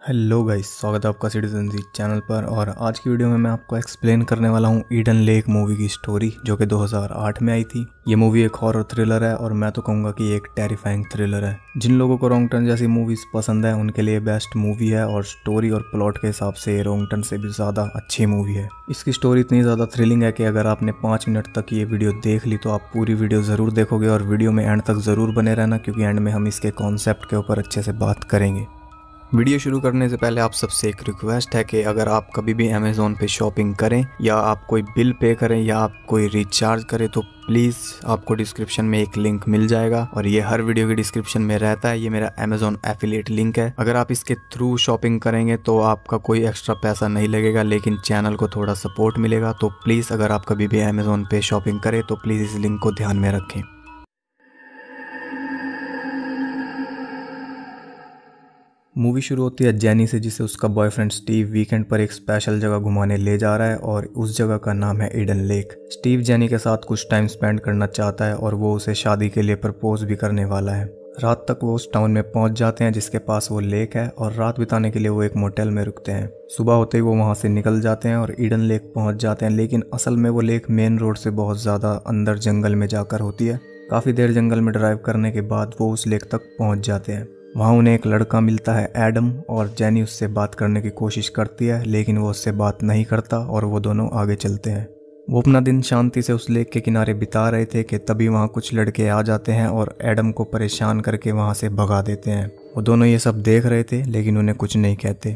Hello guys, स्वागत है आपका सिटीजन जी चैनल पर। और आज की वीडियो में मैं आपको एक्सप्लेन करने वाला हूँ ईडन लेक मूवी की स्टोरी, जो कि 2008 में आई थी। ये मूवी एक हॉरर थ्रिलर है और मैं तो कहूँगा कि एक टेरिफाइंग थ्रिलर है। जिन लोगों को रॉन्ग टर्न जैसी मूवीज पसंद है उनके लिए बेस्ट मूवी है, और स्टोरी और प्लॉट के हिसाब से ये रॉन्ग टर्न से भी ज़्यादा अच्छी मूवी है। इसकी स्टोरी इतनी ज़्यादा थ्रिलिंग है कि अगर आपने 5 मिनट तक ये वीडियो देख ली तो आप पूरी वीडियो ज़रूर देखोगे, और वीडियो में एंड तक ज़रूर बने रहना, क्योंकि एंड में हम इसके कॉन्सेप्ट के ऊपर अच्छे से बात करेंगे। वीडियो शुरू करने से पहले आप सबसे एक रिक्वेस्ट है कि अगर आप कभी भी अमेज़ॉन पे शॉपिंग करें या आप कोई बिल पे करें या आप कोई रिचार्ज करें तो प्लीज़ आपको डिस्क्रिप्शन में एक लिंक मिल जाएगा, और ये हर वीडियो की डिस्क्रिप्शन में रहता है। ये मेरा अमेज़ॉन एफिलिएट लिंक है। अगर आप इसके थ्रू शॉपिंग करेंगे तो आपका कोई एक्स्ट्रा पैसा नहीं लगेगा, लेकिन चैनल को थोड़ा सपोर्ट मिलेगा। तो प्लीज़ अगर आप कभी भी अमेज़ॉन पे शॉपिंग करें तो प्लीज़ इस लिंक को ध्यान में रखें। मूवी शुरू होती है जेनी से, जिसे उसका बॉयफ्रेंड स्टीव वीकेंड पर एक स्पेशल जगह घुमाने ले जा रहा है, और उस जगह का नाम है ईडन लेक। स्टीव जेनी के साथ कुछ टाइम स्पेंड करना चाहता है और वो उसे शादी के लिए प्रपोज भी करने वाला है। रात तक वो उस टाउन में पहुंच जाते हैं जिसके पास वो लेक है, और रात बिताने के लिए वो एक मोटेल में रुकते हैं। सुबह होते ही वो वहां से निकल जाते हैं और ईडन लेक पहुंच जाते हैं, लेकिन असल में वो लेक मेन रोड से बहुत ज़्यादा अंदर जंगल में जाकर होती है। काफ़ी देर जंगल में ड्राइव करने के बाद वो उस लेक तक पहुँच जाते हैं। वहाँ उन्हें एक लड़का मिलता है एडम, और जेनी उससे बात करने की कोशिश करती है, लेकिन वो उससे बात नहीं करता और वो दोनों आगे चलते हैं। वो अपना दिन शांति से उस लेक के किनारे बिता रहे थे कि तभी वहाँ कुछ लड़के आ जाते हैं और एडम को परेशान करके वहाँ से भगा देते हैं। वो दोनों ये सब देख रहे थे लेकिन उन्हें कुछ नहीं कहते।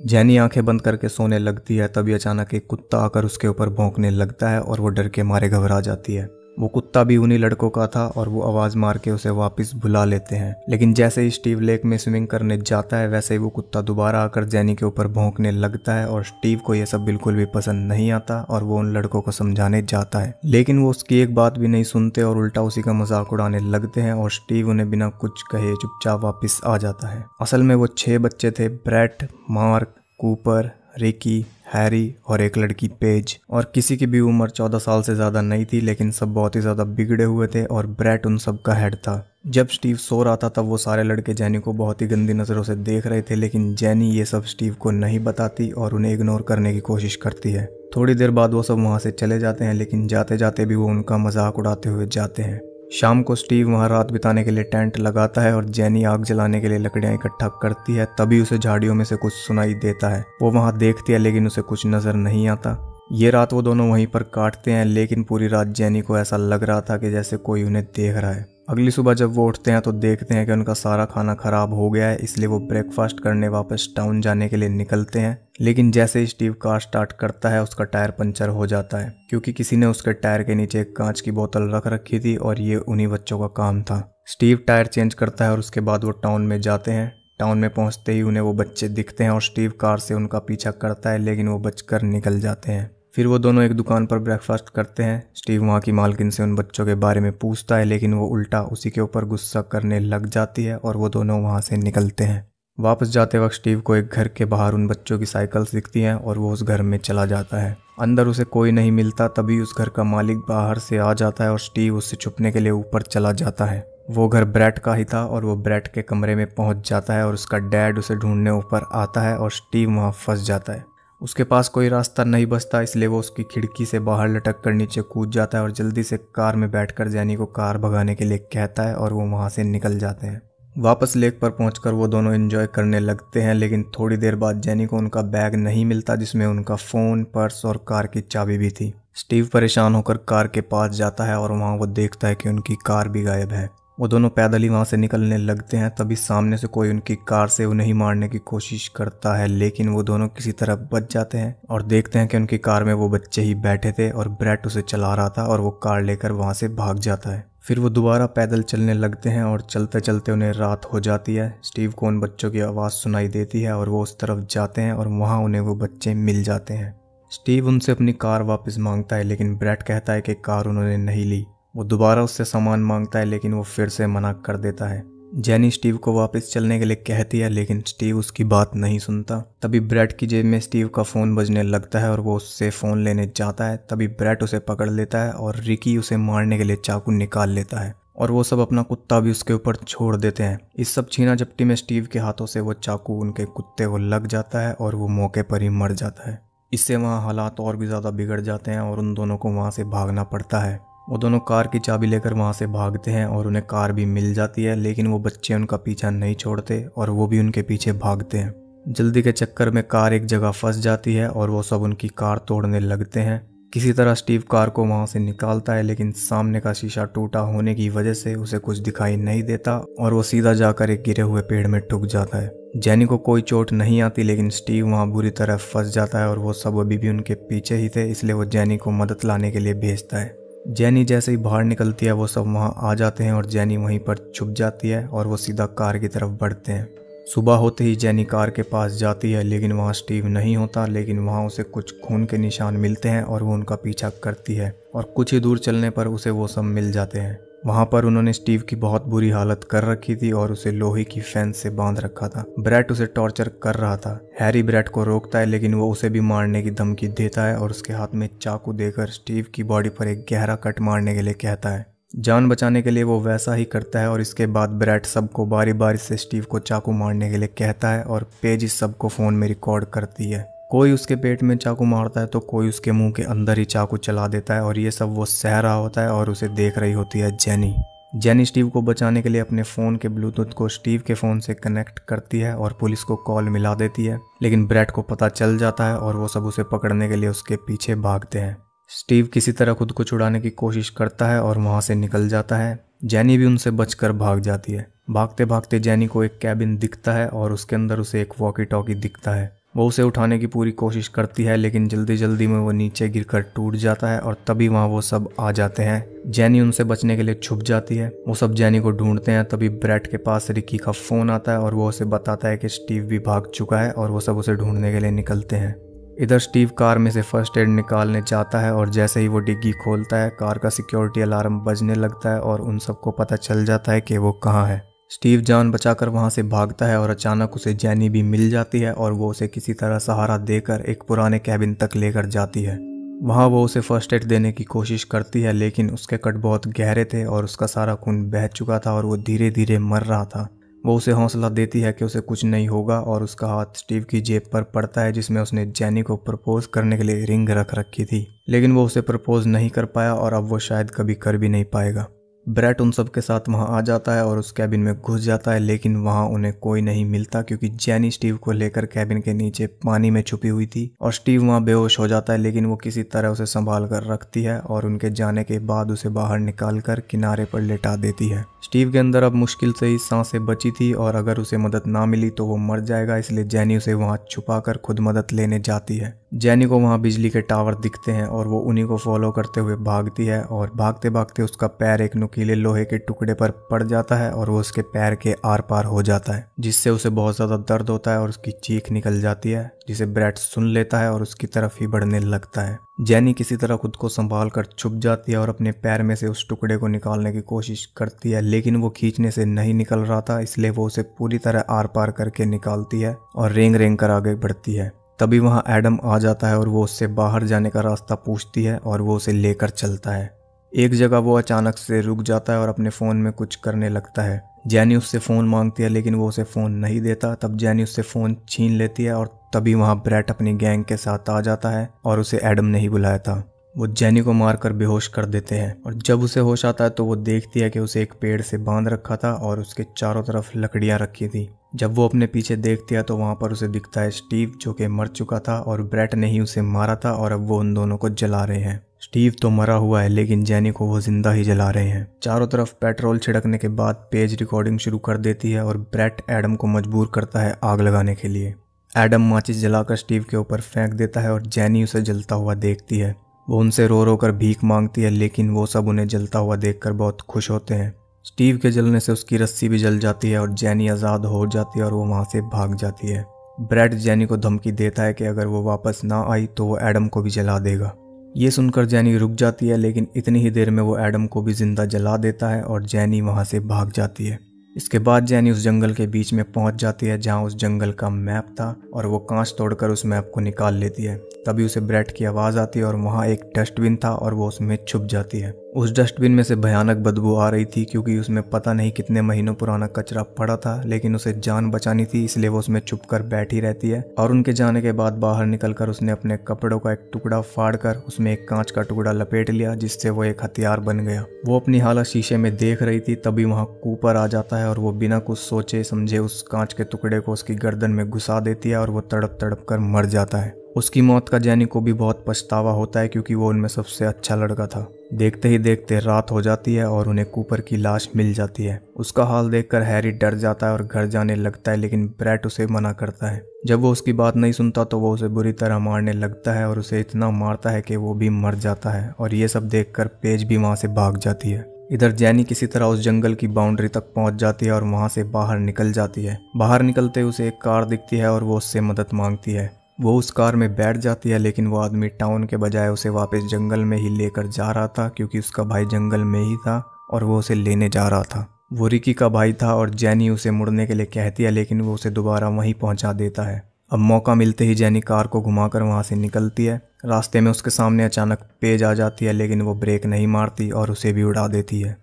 जेनी आंखें बंद करके सोने लगती है, तभी अचानक एक कुत्ता आकर उसके ऊपर भौंकने लगता है और वो डर के मारे घबरा जाती है। वो कुत्ता भी उन्हीं लड़कों का था और वो आवाज़ मार के उसे वापस बुला लेते हैं, लेकिन जैसे ही स्टीव लेक में स्विमिंग करने जाता है वैसे ही वो कुत्ता दोबारा आकर जेनी के ऊपर भौंकने लगता है। और स्टीव को यह सब बिल्कुल भी पसंद नहीं आता और वो उन लड़कों को समझाने जाता है, लेकिन वो उसकी एक बात भी नहीं सुनते और उल्टा उसी का मजाक उड़ाने लगते हैं, और स्टीव उन्हें बिना कुछ कहे चुपचाप वापस आ जाता है। असल में वो 6 बच्चे थे, Brett, Mark, Cooper, Ricky, Harry और एक लड़की पेज। और किसी की भी उम्र 14 साल से ज़्यादा नहीं थी, लेकिन सब बहुत ही ज़्यादा बिगड़े हुए थे और ब्रेट उन सब का हेड था। जब स्टीव सो रहा था तब वो सारे लड़के जेनी को बहुत ही गंदी नज़रों से देख रहे थे, लेकिन जेनी ये सब स्टीव को नहीं बताती और उन्हें इग्नोर करने की कोशिश करती है। थोड़ी देर बाद वो सब वहाँ से चले जाते हैं, लेकिन जाते जाते भी वो उनका मजाक उड़ाते हुए जाते हैं। शाम को स्टीव वहाँ रात बिताने के लिए टेंट लगाता है और जेनी आग जलाने के लिए लकड़ियाँ इकट्ठा करती है। तभी उसे झाड़ियों में से कुछ सुनाई देता है। वो वहाँ देखती है लेकिन उसे कुछ नज़र नहीं आता। ये रात वो दोनों वहीं पर काटते हैं, लेकिन पूरी रात जेनी को ऐसा लग रहा था कि जैसे कोई उन्हें देख रहा है। अगली सुबह जब वो उठते हैं तो देखते हैं कि उनका सारा खाना खराब हो गया है, इसलिए वो ब्रेकफास्ट करने वापस टाउन जाने के लिए निकलते हैं। लेकिन जैसे ही स्टीव कार स्टार्ट करता है उसका टायर पंचर हो जाता है, क्योंकि किसी ने उसके टायर के नीचे एक कांच की बोतल रख रखी थी और ये उन्हीं बच्चों का काम था। स्टीव टायर चेंज करता है और उसके बाद वो टाउन में जाते हैं। टाउन में पहुंचते ही उन्हें वो बच्चे दिखते हैं और स्टीव कार से उनका पीछा करता है, लेकिन वो बचकर निकल जाते हैं। फिर वो दोनों एक दुकान पर ब्रेकफास्ट करते हैं। स्टीव वहाँ की मालकिन से उन बच्चों के बारे में पूछता है, लेकिन वो उल्टा उसी के ऊपर गुस्सा करने लग जाती है और वो दोनों वहाँ से निकलते हैं। वापस जाते वक्त स्टीव को एक घर के बाहर उन बच्चों की साइकिल्स दिखती हैं और वो उस घर में चला जाता है। अंदर उसे कोई नहीं मिलता, तभी उस घर का मालिक बाहर से आ जाता है और स्टीव उससे छुपने के लिए ऊपर चला जाता है। वो घर ब्रेट का ही था और वो ब्रेट के कमरे में पहुंच जाता है और उसका डैड उसे ढूंढने ऊपर आता है और स्टीव वहाँ फंस जाता है। उसके पास कोई रास्ता नहीं बचता, इसलिए वो उसकी खिड़की से बाहर लटक कर नीचे कूद जाता है और जल्दी से कार में बैठकर जेनी को कार भगाने के लिए कहता है और वो वहाँ से निकल जाते हैं। वापस लेक पर पहुंचकर वो दोनों एंजॉय करने लगते हैं, लेकिन थोड़ी देर बाद जेनी को उनका बैग नहीं मिलता, जिसमें उनका फ़ोन, पर्स और कार की चाबी भी थी। स्टीव परेशान होकर कार के पास जाता है और वहाँ वो देखता है कि उनकी कार भी गायब है। वो दोनों पैदल ही वहाँ से निकलने लगते हैं, तभी सामने से कोई उनकी कार से उन्हें ही मारने की कोशिश करता है, लेकिन वो दोनों किसी तरह बच जाते हैं और देखते हैं कि उनकी कार में वो बच्चे ही बैठे थे और ब्रेट उसे चला रहा था और वो कार लेकर वहाँ से भाग जाता है। फिर वो दोबारा पैदल चलने लगते हैं और चलते चलते उन्हें रात हो जाती है। स्टीव को उन बच्चों की आवाज़ सुनाई देती है और वो उस तरफ जाते हैं और वहाँ उन्हें वो बच्चे मिल जाते हैं। स्टीव उनसे अपनी कार वापस मांगता है, लेकिन ब्रेट कहता है कि कार उन्होंने नहीं ली। वो दोबारा उससे सामान मांगता है, लेकिन वो फिर से मना कर देता है। जेनी स्टीव को वापस चलने के लिए कहती है, लेकिन स्टीव उसकी बात नहीं सुनता। तभी ब्रेट की जेब में स्टीव का फ़ोन बजने लगता है और वो उससे फ़ोन लेने जाता है। तभी ब्रेट उसे पकड़ लेता है और रिकी उसे मारने के लिए चाकू निकाल लेता है। और वो सब अपना कुत्ता भी उसके ऊपर छोड़ देते हैं। इस सब छीना झपटी में स्टीव के हाथों से वो चाकू उनके कुत्ते को लग जाता है और वो मौके पर ही मर जाता है। इससे वहाँ हालात और भी ज़्यादा बिगड़ जाते हैं और उन दोनों को वहाँ से भागना पड़ता है। वो दोनों कार की चाबी लेकर वहाँ से भागते हैं और उन्हें कार भी मिल जाती है, लेकिन वो बच्चे उनका पीछा नहीं छोड़ते और वो भी उनके पीछे भागते हैं। जल्दी के चक्कर में कार एक जगह फंस जाती है और वो सब उनकी कार तोड़ने लगते हैं। किसी तरह स्टीव कार को वहाँ से निकालता है, लेकिन सामने का शीशा टूटा होने की वजह से उसे कुछ दिखाई नहीं देता और वो सीधा जाकर एक गिरे हुए पेड़ में ठुक जाता है। जेनी को कोई चोट नहीं आती, लेकिन स्टीव वहाँ बुरी तरह फंस जाता है और वो सब अभी भी उनके पीछे ही थे, इसलिए वो जेनी को मदद लाने के लिए भेजता है। जेनी जैसे ही बाहर निकलती है वो सब वहाँ आ जाते हैं और जेनी वहीं पर छुप जाती है और वो सीधा कार की तरफ बढ़ते हैं। सुबह होते ही जेनी कार के पास जाती है, लेकिन वहाँ स्टीव नहीं होता, लेकिन वहाँ उसे कुछ खून के निशान मिलते हैं और वो उनका पीछा करती है और कुछ ही दूर चलने पर उसे वो सब मिल जाते हैं। वहाँ पर उन्होंने स्टीव की बहुत बुरी हालत कर रखी थी और उसे लोहे की फेंस से बांध रखा था। ब्रैट उसे टॉर्चर कर रहा था। हैरी ब्रैट को रोकता है, लेकिन वो उसे भी मारने की धमकी देता है और उसके हाथ में चाकू देकर स्टीव की बॉडी पर एक गहरा कट मारने के लिए कहता है। जान बचाने के लिए वो वैसा ही करता है और इसके बाद ब्रैट सबको बारी बारी से स्टीव को चाकू मारने के लिए कहता है और पेज इस सबको फ़ोन में रिकॉर्ड करती है। कोई उसके पेट में चाकू मारता है तो कोई उसके मुंह के अंदर ही चाकू चला देता है और ये सब वो सह रहा होता है और उसे देख रही होती है जेनी। जेनी स्टीव को बचाने के लिए अपने फ़ोन के ब्लूटूथ को स्टीव के फ़ोन से कनेक्ट करती है और पुलिस को कॉल मिला देती है, लेकिन ब्रैट को पता चल जाता है और वो सब उसे पकड़ने के लिए उसके पीछे भागते हैं। स्टीव किसी तरह खुद को छुड़ाने की कोशिश करता है और वहाँ से निकल जाता है। जेनी भी उनसे बचकर भाग जाती है। भागते भागते जेनी को एक कैबिन दिखता है और उसके अंदर उसे एक वॉकी टॉकी दिखता है। वो उसे उठाने की पूरी कोशिश करती है, लेकिन जल्दी जल्दी में वो नीचे गिरकर टूट जाता है और तभी वहाँ वो सब आ जाते हैं। जेनी उनसे बचने के लिए छुप जाती है। वो सब जेनी को ढूंढते हैं। तभी ब्रैट के पास रिकी का फ़ोन आता है और वो उसे बताता है कि स्टीव भी भाग चुका है और वो सब उसे ढूंढने के लिए निकलते हैं। इधर स्टीव कार में से फर्स्ट एड निकालने जाता है और जैसे ही वो डिग्गी खोलता है कार का सिक्योरिटी अलार्म बजने लगता है और उन सबको पता चल जाता है कि वो कहाँ है। स्टीव जान बचाकर वहाँ से भागता है और अचानक उसे जेनी भी मिल जाती है और वो उसे किसी तरह सहारा देकर एक पुराने कैबिन तक लेकर जाती है। वहाँ वो उसे फर्स्ट एड देने की कोशिश करती है, लेकिन उसके कट बहुत गहरे थे और उसका सारा खून बह चुका था और वो धीरे धीरे मर रहा था। वो उसे हौसला देती है कि उसे कुछ नहीं होगा और उसका हाथ स्टीव की जेब पर पड़ता है जिसमें उसने जेनी को प्रपोज करने के लिए रिंग रख रखी थी, लेकिन वो उसे प्रपोज नहीं कर पाया और अब वो शायद कभी कर भी नहीं पाएगा। ब्रैट उन सब के साथ वहाँ आ जाता है और उस कैबिन में घुस जाता है, लेकिन वहाँ उन्हें कोई नहीं मिलता क्योंकि जेनी स्टीव को लेकर कैबिन के नीचे पानी में छुपी हुई थी और स्टीव वहाँ बेहोश हो जाता है, लेकिन वो किसी तरह उसे संभाल कर रखती है और उनके जाने के बाद उसे बाहर निकाल कर किनारे पर लेटा देती है। स्टीव के अंदर अब मुश्किल से ही सांसें बची थी और अगर उसे मदद ना मिली तो वो मर जाएगा, इसलिए जेनी उसे वहाँ छुपा कर खुद मदद लेने जाती है। जेनी को वहाँ बिजली के टावर दिखते हैं और वो उन्हीं को फॉलो करते हुए भागती है और भागते भागते उसका पैर एक नुकीले लोहे के टुकड़े पर पड़ जाता है और वो उसके पैर के आर पार हो जाता है, जिससे उसे बहुत ज़्यादा दर्द होता है और उसकी चीख निकल जाती है, जिसे ब्रैट सुन लेता है और उसकी तरफ ही बढ़ने लगता है। जेनी किसी तरह खुद को संभाल कर छुप जाती है और अपने पैर में से उस टुकड़े को निकालने की कोशिश करती है, लेकिन वो खींचने से नहीं निकल रहा था, इसलिए वो उसे पूरी तरह आर पार करके निकालती है और रेंग रेंग कर आगे बढ़ती है। तभी वहाँ एडम आ जाता है और वो उससे बाहर जाने का रास्ता पूछती है और वो उसे लेकर चलता है। एक जगह वो अचानक से रुक जाता है और अपने फ़ोन में कुछ करने लगता है। जेनी उससे फ़ोन मांगती है, लेकिन वो उसे फ़ोन नहीं देता। तब जेनी उससे फ़ोन छीन लेती है और तभी वहाँ ब्रैट अपनी गैंग के साथ आ जाता है और उसे एडम ने ही बुलाया था। वो जेनी को मारकर बेहोश कर देते हैं और जब उसे होश आता है तो वो देखती है कि उसे एक पेड़ से बांध रखा था और उसके चारों तरफ लकड़ियाँ रखी थी। जब वो अपने पीछे देखती है तो वहाँ पर उसे दिखता है स्टीव, जो कि मर चुका था और ब्रैट ने ही उसे मारा था और अब वो उन दोनों को जला रहे हैं। स्टीव तो मरा हुआ है, लेकिन जेनी को वो जिंदा ही जला रहे हैं। चारों तरफ पेट्रोल छिड़कने के बाद पेज रिकॉर्डिंग शुरू कर देती है और ब्रैट एडम को मजबूर करता है आग लगाने के लिए। एडम माचिस जलाकर स्टीव के ऊपर फेंक देता है और जेनी उसे जलता हुआ देखती है। वो उनसे रो रो कर भीख मांगती है, लेकिन वो सब उन्हें जलता हुआ देखकर बहुत खुश होते हैं। स्टीव के जलने से उसकी रस्सी भी जल जाती है और जेनी आज़ाद हो जाती है और वो वहाँ से भाग जाती है। ब्रैट जेनी को धमकी देता है कि अगर वो वापस ना आई तो वो एडम को भी जला देगा। ये सुनकर जेनी रुक जाती है, लेकिन इतनी ही देर में वो एडम को भी जिंदा जला देता है और जेनी वहाँ से भाग जाती है। इसके बाद जेनी उस जंगल के बीच में पहुंच जाती है जहां उस जंगल का मैप था और वो कांच तोड़कर उस मैप को निकाल लेती है। तभी उसे ब्रेट की आवाज़ आती है और वहाँ एक डस्टबिन था और वो उसमें छुप जाती है। उस डस्टबिन में से भयानक बदबू आ रही थी क्योंकि उसमें पता नहीं कितने महीनों पुराना कचरा पड़ा था, लेकिन उसे जान बचानी थी इसलिए वो उसमें छुपकर बैठी रहती है। और उनके जाने के बाद बाहर निकलकर उसने अपने कपड़ों का एक टुकड़ा फाड़कर उसमें एक कांच का टुकड़ा लपेट लिया, जिससे वो एक हथियार बन गया। वो अपनी हालत शीशे में देख रही थी, तभी वहाँ कूपर आ जाता है और वो बिना कुछ सोचे समझे उस कांच के टुकड़े को उसकी गर्दन में घुसा देती है और वो तड़प तड़प कर मर जाता है। उसकी मौत का जैनी को भी बहुत पछतावा होता है क्योंकि वो उनमें सबसे अच्छा लड़का था। देखते ही देखते रात हो जाती है और उन्हें कूपर की लाश मिल जाती है। उसका हाल देखकर हैरी डर जाता है और घर जाने लगता है, लेकिन ब्रेट उसे मना करता है। जब वो उसकी बात नहीं सुनता तो वो उसे बुरी तरह मारने लगता है और उसे इतना मारता है कि वो भी मर जाता है। और ये सब देखकर पेज भी वहाँ से भाग जाती है। इधर जैनी किसी तरह उस जंगल की बाउंड्री तक पहुंच जाती है और वहां से बाहर निकल जाती है। बाहर निकलते उसे एक कार दिखती है और वो उससे मदद मांगती है। वो उस कार में बैठ जाती है, लेकिन वो आदमी टाउन के बजाय उसे वापस जंगल में ही लेकर जा रहा था क्योंकि उसका भाई जंगल में ही था और वो उसे लेने जा रहा था। वो रिकी का भाई था और जैनी उसे मुड़ने के लिए कहती है, लेकिन वो उसे दोबारा वहीं पहुंचा देता है। अब मौका मिलते ही जैनी कार को घुमाकर वहां से निकलती है। रास्ते में उसके सामने अचानक पेज आ जाती है, लेकिन वो ब्रेक नहीं मारती और उसे भी उड़ा देती है।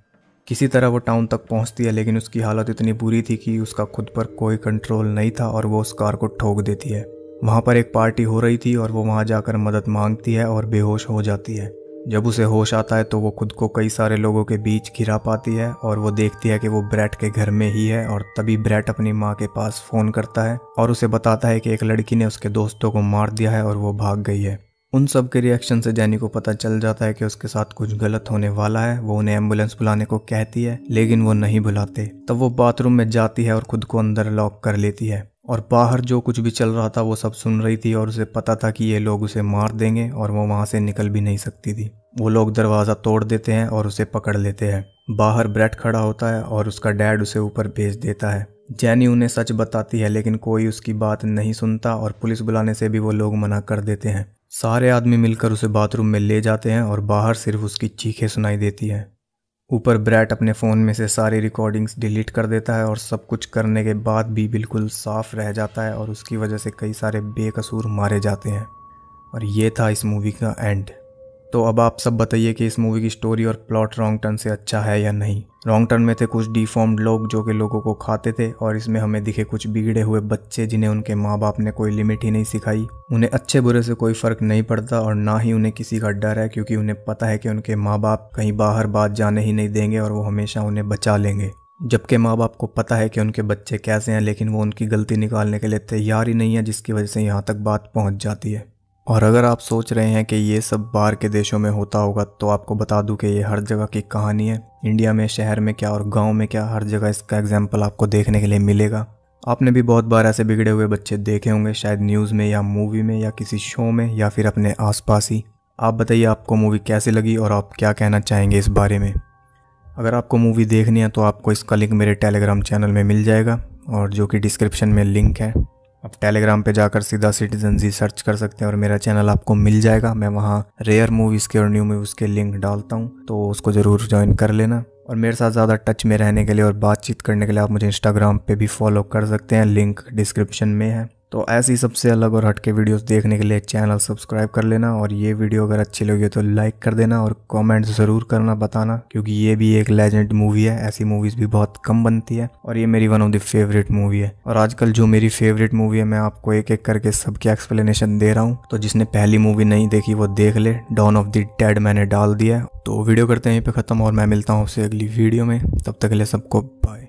किसी तरह वो टाउन तक पहुंचती है, लेकिन उसकी हालत इतनी बुरी थी कि उसका खुद पर कोई कंट्रोल नहीं था और वो उस कार को ठोक देती है। वहाँ पर एक पार्टी हो रही थी और वो वहाँ जाकर मदद मांगती है और बेहोश हो जाती है। जब उसे होश आता है तो वो खुद को कई सारे लोगों के बीच घिरा पाती है और वो देखती है कि वो ब्रेट के घर में ही है। और तभी ब्रेट अपनी माँ के पास फ़ोन करता है और उसे बताता है कि एक लड़की ने उसके दोस्तों को मार दिया है और वो भाग गई है। उन सब के रिएक्शन से जैनी को पता चल जाता है कि उसके साथ कुछ गलत होने वाला है। वो उन्हें एम्बुलेंस बुलाने को कहती है, लेकिन वो नहीं बुलाते। तब वो बाथरूम में जाती है और खुद को अंदर लॉक कर लेती है। और बाहर जो कुछ भी चल रहा था वो सब सुन रही थी और उसे पता था कि ये लोग उसे मार देंगे और वो वहाँ से निकल भी नहीं सकती थी। वो लोग दरवाज़ा तोड़ देते हैं और उसे पकड़ लेते हैं। बाहर ब्रेट खड़ा होता है और उसका डैड उसे ऊपर भेज देता है। जैनी उन्हें सच बताती है, लेकिन कोई उसकी बात नहीं सुनता और पुलिस बुलाने से भी वो लोग मना कर देते हैं। सारे आदमी मिलकर उसे बाथरूम में ले जाते हैं और बाहर सिर्फ उसकी चीखें सुनाई देती हैं। ऊपर ब्रेट अपने फ़ोन में से सारी रिकॉर्डिंग्स डिलीट कर देता है और सब कुछ करने के बाद भी बिल्कुल साफ रह जाता है और उसकी वजह से कई सारे बेकसूर मारे जाते हैं। और ये था इस मूवी का एंड। तो अब आप सब बताइए कि इस मूवी की स्टोरी और प्लॉट रॉन्ग टर्न से अच्छा है या नहीं। रॉन्ग टर्न में थे कुछ डिफॉर्म्ड लोग जो कि लोगों को खाते थे और इसमें हमें दिखे कुछ बिगड़े हुए बच्चे जिन्हें उनके माँ बाप ने कोई लिमिट ही नहीं सिखाई। उन्हें अच्छे बुरे से कोई फ़र्क नहीं पड़ता और ना ही उन्हें किसी का डर है, क्योंकि उन्हें पता है कि उनके माँ बाप कहीं बाहर बात जाने ही नहीं देंगे और वो हमेशा उन्हें बचा लेंगे। जबकि माँ बाप को पता है कि उनके बच्चे कैसे हैं, लेकिन वो उनकी गलती निकालने के लिए तैयार ही नहीं है, जिसकी वजह से यहाँ तक बात पहुँच जाती है। और अगर आप सोच रहे हैं कि ये सब बाहर के देशों में होता होगा, तो आपको बता दूं कि ये हर जगह की कहानी है। इंडिया में, शहर में क्या और गांव में क्या, हर जगह इसका एग्जाम्पल आपको देखने के लिए मिलेगा। आपने भी बहुत बार ऐसे बिगड़े हुए बच्चे देखे होंगे, शायद न्यूज़ में या मूवी में या किसी शो में या फिर अपने आसपास ही। आप बताइए आपको मूवी कैसी लगी और आप क्या कहना चाहेंगे इस बारे में। अगर आपको मूवी देखनी है तो आपको इसका लिंक मेरे टेलीग्राम चैनल में मिल जाएगा, और जो कि डिस्क्रिप्शन में लिंक है। आप टेलीग्राम पे जाकर सीधा सिटीजन जी सर्च कर सकते हैं और मेरा चैनल आपको मिल जाएगा। मैं वहाँ रेयर मूवीज़ के और न्यू मूवीज़ के लिंक डालता हूँ, तो उसको ज़रूर ज्वाइन कर लेना। और मेरे साथ ज़्यादा टच में रहने के लिए और बातचीत करने के लिए आप मुझे इंस्टाग्राम पे भी फॉलो कर सकते हैं, लिंक डिस्क्रिप्शन में है। तो ऐसी सबसे अलग और हटके वीडियोस देखने के लिए चैनल सब्सक्राइब कर लेना। और ये वीडियो अगर अच्छी लगी तो लाइक कर देना और कमेंट ज़रूर करना, बताना, क्योंकि ये भी एक लेजेंड मूवी है। ऐसी मूवीज़ भी बहुत कम बनती है और ये मेरी one of the favourite movie है। और आजकल जो मेरी फेवरेट मूवी है, मैं आपको एक एक करके सबकी एक्सप्लेनेशन दे रहा हूँ। तो जिसने पहली मूवी नहीं देखी वो देख ले, डॉन ऑफ द डेड मैंने डाल दिया है। तो वीडियो करते हैं यहीं पे ख़त्म और मैं मिलता हूँ आपसे अगली वीडियो में। तब तक के लिए सबको बाय।